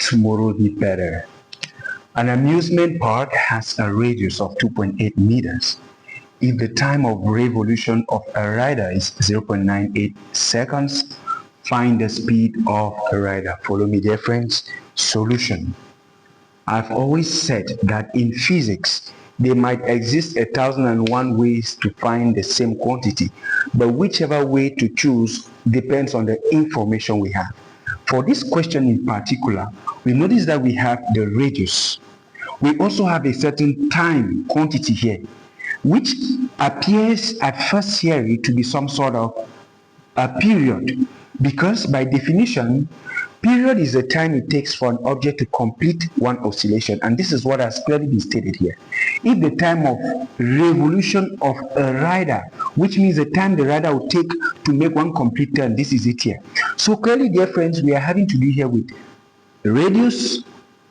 Tomorrow will be better. An amusement park has a radius of 2.8 meters. If the time of revolution of a rider is 0.98 seconds, find the speed of a rider. Follow me, dear friends. Solution. I've always said that in physics, there might exist 1,001 ways to find the same quantity, but whichever way to choose depends on the information we have. For this question in particular, we notice that we have the radius. We also have a certain time quantity here, which appears at first theory to be some sort of a period, because by definition, period is the time it takes for an object to complete one oscillation, and this is what has clearly been stated here. If the time of revolution of a rider, which means the time the rider will take to make one complete turn, this is it here. So clearly, dear friends, we are having to do here with radius,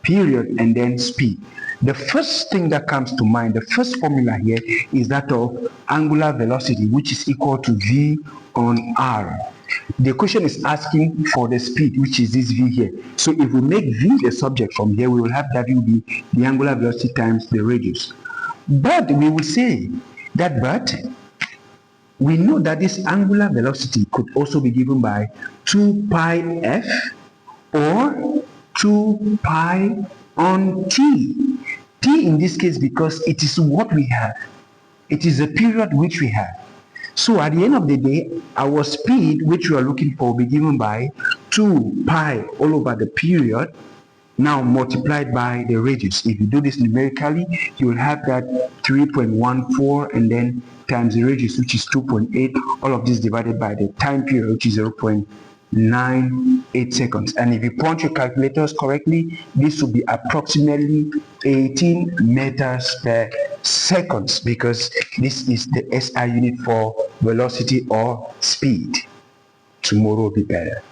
period, and then speed. The first thing that comes to mind, the first formula here is that of angular velocity, which is equal to V on R. The question is asking for the speed, which is this V here. So if we make V the subject from here, we will have W be the angular velocity times the radius. But we will say that, we know that this angular velocity could also be given by 2 pi F or 2 pi on T. T in this case because it is what we have. It is the period which we have. So at the end of the day, our speed which we are looking for will be given by 2 pi all over the period, now multiplied by the radius. If you do this numerically, you will have that 3.14 and then times the radius, which is 2.8, all of this divided by the time period, which is 0.98 seconds. And if you punch your calculators correctly, this will be approximately 18 meters per seconds, because this is the SI unit for velocity or speed. Tomorrow will be better.